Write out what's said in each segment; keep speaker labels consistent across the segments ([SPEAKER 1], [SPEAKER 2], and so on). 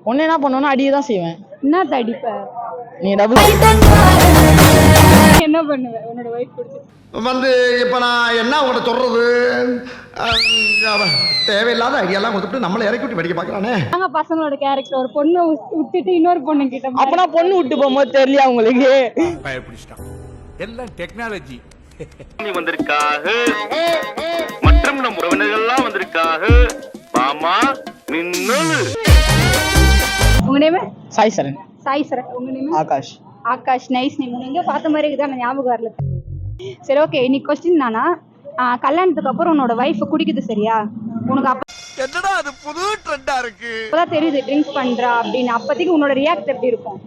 [SPEAKER 1] ஒன்னு என்ன பண்ணுவேன்னா அடியே தான் செய்வேன்.
[SPEAKER 2] என்ன தடிப்ப?
[SPEAKER 1] நீ டபுள்
[SPEAKER 2] என்ன பண்ணுவ உன்னோட வைஃப் கொடுத்து?
[SPEAKER 3] இப்ப நான் என்ன உங்கள்கிட்ட சொல்றது, தேவையில்லாத ஐடியாலாம் கொடுத்துட்டு நம்மளை இறக்கி விட்டு படிக்க பார்க்கறானே.
[SPEAKER 2] நாங்க பசங்களோட கேரக்டர் ஒரு பொண்ணை விட்டுட்டு இன்னொரு பொண்ணு கிட்ட
[SPEAKER 1] அப்பனா பொண்ணு விட்டு போகும்போது தெரியல உங்களுக்கு.
[SPEAKER 4] எல்லாம் டெக்னாலஜி
[SPEAKER 5] வந்திருக்காக மற்றும் நம் உறவினர்கள்லாம் வந்திருக்காக. மாமா மின்னல்.
[SPEAKER 2] உங்க நேம்?
[SPEAKER 1] சாய் சரண்.
[SPEAKER 2] சாய் சரண். உங்க name?
[SPEAKER 1] Akash.
[SPEAKER 2] Akash. Nice name. நீங்க பார்த்த மாதிரி இருக்குதா? நான் ஞாபகம் வரல. சரி ஓகே, இன்னைக்கு கொஸ்டின் தானா, கல்யாணத்துக்கு அப்புறம் உன்னோட வைஃப் குடிக்குது சரியா, உனக்கு அப்ப
[SPEAKER 3] என்னடா அது புது ட்ரெண்டா இருக்கு,
[SPEAKER 2] அப்பதான் தெரியுது ட்ரிங்க்ஸ் பண்றா அப்படின்னு, அப்போதைக்கு உன்னோட ரியாக்ட் எப்படி இருக்கும்?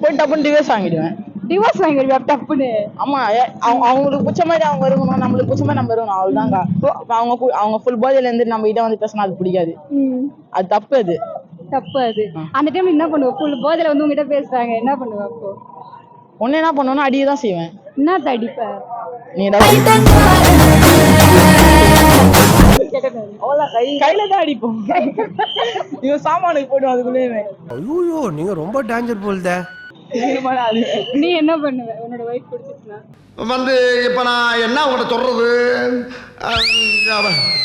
[SPEAKER 1] போய் டப்புன்னு டிவோர்ஸ் வாங்கிடுவேன்.
[SPEAKER 2] டிவோர்ஸ் வாங்கிடுவியா டப்புன்னு?
[SPEAKER 1] ஆமா, அவங்களுக்கு பிடிச்ச மாதிரி அவங்க இருக்கணும், நம்மளுக்கு பிடிச்ச மாதிரி நம்ம இருக்கணும், அவ்வளவுதாங்க. அவங்க ஃபுல் போதையில இருந்து நம்ம கிட்ட வந்து பேசினா அது பிடிக்காது, அது தப்பு. அது
[SPEAKER 2] தப்பு. அது அந்த டைம் என்ன பண்ணுவ? ஃபுல் போதையில வந்து உங்ககிட்ட பேசுறாங்க, என்ன பண்ணுவ அப்போ?
[SPEAKER 1] ஒன்னு என்ன பண்ணுவேன்னா அடியே தான் செய்வேன்.
[SPEAKER 2] என்ன தடிப்ப?
[SPEAKER 1] நீ கையில தான் அடிப்போம். இவன் சாமானுக்கு போயிடும் அதுக்குள்ளேயுமே.
[SPEAKER 6] ஐயோ நீங்க ரொம்ப டேஞ்சர் போல்தே.
[SPEAKER 2] நீ என்ன பண்ணுவ உன்னோட வைஃப் கொடுத்துச்சுனா?
[SPEAKER 3] இப்ப நான் என்ன உங்கள்கிட்ட சொல்றது,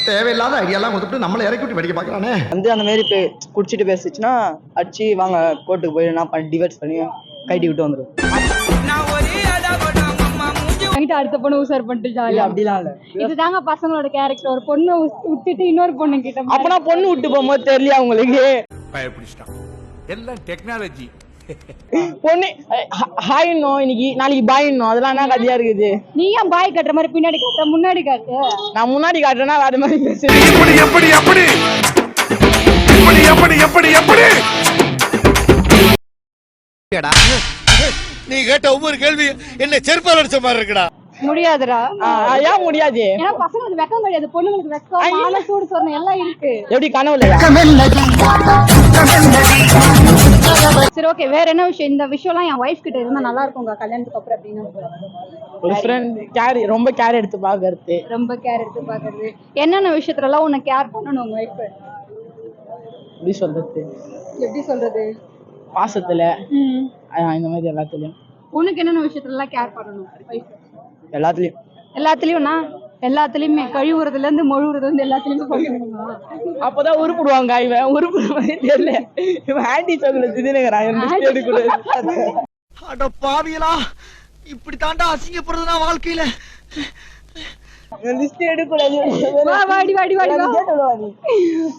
[SPEAKER 3] தேவையில்லாத ஐடியாலாம் கொடுத்துட்டு நம்மளை இறக்கி விட்டு படிக்க பார்க்கறானே.
[SPEAKER 1] அந்த மாதிரி குடிச்சிட்டு பேசிச்சுன்னா அடிச்சு வாங்க கோர்ட்டுக்கு போய் நான் டிவோர்ஸ் பண்ணி கைட்டி விட்டு வந்துடும்.
[SPEAKER 2] அடுத்த பொண்ணு உசார் பண்ணிட்டு ஜாலியா
[SPEAKER 1] அப்படிலாம் இல்ல.
[SPEAKER 2] இதுதாங்க பசங்களோட கேரக்டர் ஒரு பொண்ணை விட்டுட்டு இன்னொரு பொண்ணு கிட்ட.
[SPEAKER 1] அப்பனா பொண்ணு விட்டு போகும்போது தெரியல உங்களுக்கு.
[SPEAKER 4] எல்லாம் டெக்னாலஜி.
[SPEAKER 1] பொண்ணு ஹாய்னோ இன்னைக்கு நாளைக்கு பாயினோ அதெல்லாம் என்ன கதையா இருக்குது.
[SPEAKER 2] நீ ஏன் பாய் கட்டுற மாதிரி பின்னாடி காட்ட முன்னாடி காட்டு?
[SPEAKER 1] நான் முன்னாடி காட்டுறேன்னா வேற மாதிரி பேசுறேன்.
[SPEAKER 4] எப்படி எப்படி எப்படி எப்படி எப்படி எப்படி எப்படி
[SPEAKER 3] நீ கேட்ட ஒவ்வொரு கேள்வி என்ன செருப்பால் அடிச்ச மாதிரி இருக்குடா.
[SPEAKER 2] முடியாதுடா.
[SPEAKER 1] ஏன் முடியாது?
[SPEAKER 2] ஏன்னா பசங்களுக்கு வெக்கம் கிடையாது, பொண்ணுங்களுக்கு வெக்கம் மாலை சூடு சொன்ன எல்லாம் இருக்கு.
[SPEAKER 1] எப்படி கனவுலையா?
[SPEAKER 2] சரி ஓகே, வேற என்ன விஷயம்? இந்த விஷயம்லாம் என் வைஃப் கிட்ட இருந்தா நல்லா இருக்குங்க கல்யாணத்துக்கு அப்புறம் அப்படின்னு.
[SPEAKER 1] ஒரு ஃப்ரெண்ட் கேர், ரொம்ப கேர் எடுத்து பாக்குறது.
[SPEAKER 2] ரொம்ப கேர் எடுத்து பாக்குறது. என்னென்ன விஷயத்துல எல்லாம் உன்னை கேர் பண்ணணும் உங்க வைஃப்?
[SPEAKER 1] எப்படி சொல்றது?
[SPEAKER 2] எப்படி சொல்றது?
[SPEAKER 1] பாசத்துல இந்த மாதிரி எல்லாத்துலயும்.
[SPEAKER 2] உனக்கு என்னென்ன விஷயத்துல எல்லாம் கேர் பண்ணணும் வைஃப்?
[SPEAKER 1] எல்லாத்துலயும்.
[SPEAKER 2] எல்லாத்துலயும்னா எல்லாத்துலயுமே கழிவுறதுல இருந்து மொழுவுறது வந்து எல்லாத்துலயுமே பண்ணணுமா?
[SPEAKER 1] அப்பதான் உருப்பிடுவாங்க. இவன் உருப்பிட மாதிரி தெரியல, இவன் ஆன்டி சாக்லேட் திடீர்னு.
[SPEAKER 3] அட பாவியலா, இப்படி தாண்டா அசிங்கப்படுறதுனா வாழ்க்கையில.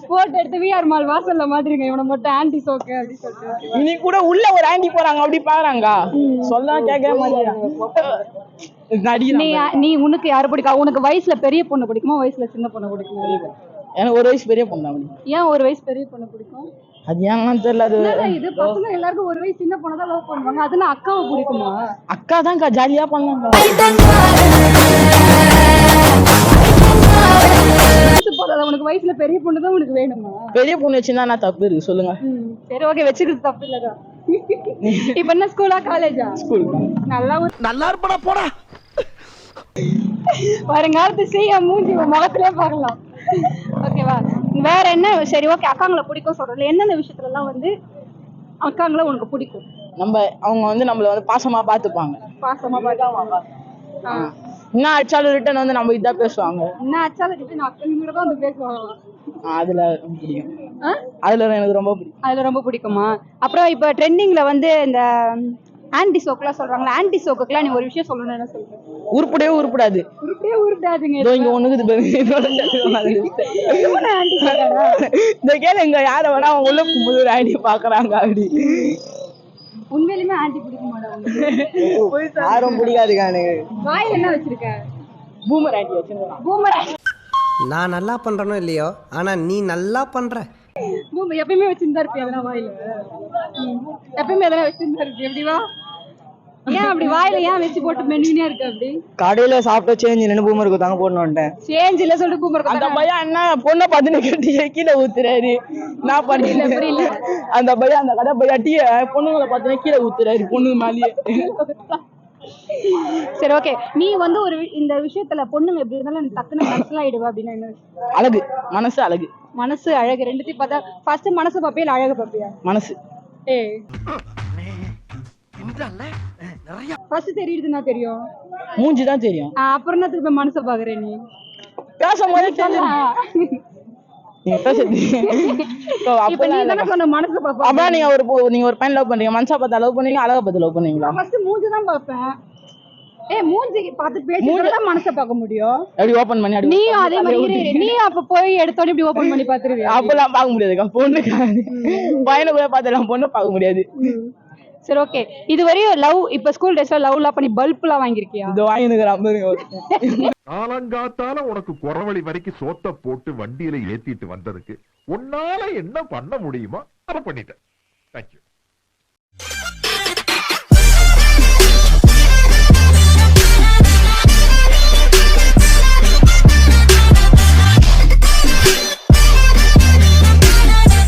[SPEAKER 2] போட்டோ எடுத்து விஆர் மால் வாசல்ல மாதிரிங்க இவனை மட்டும் ஆன்டி சோக்கு அப்படி சொல்லிட்டு.
[SPEAKER 1] நீ கூட உள்ள ஒரு ஆன்டி போறாங்க அப்படி பாக்குறாங்க, சொல்ல கேட்க மாட்டேங்கிறாங்க.
[SPEAKER 2] நீ உனக்கு யாரு பிடிக்கும்? உனக்கு வயசுல பெரிய பொண்ணு பிடிக்குமா வயசுல சின்ன பொண்ணு பிடிக்குமா?
[SPEAKER 1] எனக்கு ஒரு வயசு பெரிய பொண்ணு.
[SPEAKER 2] ஏன் ஒரு வயசு பெரிய பொண்ணு பிடிக்கும்?
[SPEAKER 1] அது ஏன்னு தெரியல.
[SPEAKER 2] இது பசங்க எல்லாருக்கும் ஒரு வயசு சின்ன பொண்ணு தான் லவ் பண்ணுவாங்க, அதுல அக்காவை பிடிக்குமா?
[SPEAKER 1] அக்கா தான் ஜாலியா பண்ணாங்க.
[SPEAKER 2] உனக்கு வயசுல பெரிய பொண்ணு தான் உனக்கு வேணுமா?
[SPEAKER 1] பெரிய பொண்ணு வச்சுதான் நான் தப்பு இருக்கு சொல்லுங்க.
[SPEAKER 2] சரி ஓகே, வச்சுக்கிறது தப்பு இல்லதான். இப்ப என்ன ஸ்கூலா காலேஜா?
[SPEAKER 1] ஸ்கூல்.
[SPEAKER 3] நல்லா இருப்படா போடா.
[SPEAKER 2] வருங்காலத்து செய்ய மூஞ்சி முகத்திலே பார்க்கலாம். ஓகேவா? வேற என்ன? சரி ஓகே, அக்காங்களை பிடிக்கும் சொல்றதுல என்னென்ன விஷயத்துல எல்லாம் வந்து அக்காங்களை உனக்கு பிடிக்கும்?
[SPEAKER 1] அவங்க வந்து நம்மள வந்து பாசமா பாத்துப்பாங்க.
[SPEAKER 2] பாசமா பாத்துப்பாங்க.
[SPEAKER 1] என்ன ஆச்சாலும் ரிட்டன் வந்து நம்ம இதான் பேசுவாங்க.
[SPEAKER 2] என்ன ஆச்சாலும் ரிட்டன் அக்கங்க கூட வந்து பேசுவாங்க.
[SPEAKER 1] அதுல பிடிக்கும். அதுல எனக்கு ரொம்ப பிடிக்கும்.
[SPEAKER 2] அதுல ரொம்ப பிடிக்குமா? அப்புறம் இப்ப ட்ரெண்டிங்ல வந்து இந்த ஆன்டி சோக்குலாம் சொல்றாங்களா, ஆன்டி சோக்குலாம் நீ ஒரு விஷயம் சொல்லணும், என்ன சொல்ற?
[SPEAKER 1] உருப்படவே உருப்படாது.
[SPEAKER 2] உருப்படவே உருப்படாதுங்க.
[SPEAKER 1] இங்க ஒண்ணுக்குது இந்த கேளுங்க, யார வேணா அவங்க உள்ள போகும்போது ஒரு ஆன்டி பாக்குறாங்க அப்படி.
[SPEAKER 2] உண்மையிலுமே ஆன்டி பிடிக்க மாட்டாங்க.
[SPEAKER 1] யாரும் பிடிக்காதுங்க எனக்கு.
[SPEAKER 2] வாயில என்ன வச்சிருக்க?
[SPEAKER 1] பூமர் ஆன்டி வச்சிருக்கேன்.
[SPEAKER 2] பூமர்.
[SPEAKER 6] நான் நல்லா பண்றனோ இல்லையோ, ஆனா நீ நல்லா பண்ற.
[SPEAKER 2] பூமர் எப்பயுமே வச்சிருந்தா இருப்பியா அதெல்லாம் வாயில? எப்பயுமே அதெல்லாம் வச்சிருந்தா இருப்பியா? எப்படிவா? ஏன் அப்படி வாயில ஏன் வச்சு போட்டு மென்னியா இருக்கு அப்படி?
[SPEAKER 1] கடையில சாப்பிட்ட சேஞ்ச் என்ன பூமருக்கு தாங்க போடணும் வந்துட்டேன்.
[SPEAKER 2] சேஞ்ச் இல்ல சொல்லிட்டு பூமருக்கு.
[SPEAKER 1] அந்த பையன் என்ன பொண்ணை பார்த்து கட்டி கீழே ஊத்துறாரு. நான் பண்ணல புரியல. அந்த பையன் அந்த கடை பையன் டீ பொண்ணுங்களை பார்த்து கீழே ஊத்துறாரு பொண்ணுங்க மேலேயே.
[SPEAKER 2] சரி ஓகே, நீ வந்து ஒரு இந்த விஷயத்துல பொண்ணுங்க எப்படி இருந்தாலும் எனக்கு டக்குன்னு மனசுலாயிடுவா அப்படின்னா என்ன விஷயம்?
[SPEAKER 1] அழகு, மனசு அழகு.
[SPEAKER 2] மனசு அழகு ரெண்டுத்தையும் பார்த்தா ஃபர்ஸ்ட் மனசு பாப்பியா இல்ல அழகு பாப்பியா?
[SPEAKER 1] மனசு.
[SPEAKER 2] ஏய் ஃபர்ஸ்ட் தெரியுதுன்னா தெரியும்,
[SPEAKER 1] மூஞ்சி தான் தெரியும்.
[SPEAKER 2] அப்புறம் என்னத்துக்கு போய் மனசை பாக்குற நீ?
[SPEAKER 1] பேசும்போது நீங்க பேசுறது
[SPEAKER 2] இப்ப நீ தானே சொன்ன மனசு பாப்பா.
[SPEAKER 1] அப்ப நீங்க ஒரு பையன் லவ் பண்றீங்க, மனசா பார்த்தா லவ் பண்ணீங்க, அழகா பார்த்து லவ் பண்ணீங்களா?
[SPEAKER 2] ஃபர்ஸ்ட் மூஞ்சி தான் பாப்பேன். ஏய் மூஞ்சி பார்த்து பேசிட்டா மனசை பார்க்க முடியும்.
[SPEAKER 1] அப்படி ஓபன் பண்ணி
[SPEAKER 2] நீ அதே மாதிரி நீ அப்ப போய் எடுத்தோட இப்படி ஓபன் பண்ணி பாத்துருவியா?
[SPEAKER 1] அப்பெல்லாம் பார்க்க முடியாதுக்கா, பொண்ணுக்கு பையனை போய் பார்த்தெல்லாம் பொண்ணு பார்க்க முடியாது.
[SPEAKER 2] சரி ஓகே, இது வரையும் லவ் இப்ப ஸ்கூல் டேஸ்ல லவ்லாம் பண்ணி பல்ப்லாம் வாங்கிருக்கியா?
[SPEAKER 1] இது வாங்கினுக்கிறேன்.
[SPEAKER 4] காலங்காத்தால உனக்கு குறவழி வரைக்கும் சோத்த போட்டு வண்டியில ஏத்திட்டு வந்ததுக்கு உன்னால என்ன பண்ண முடியுமோ அதை பண்ணிட்டேன். தேங்க்யூ.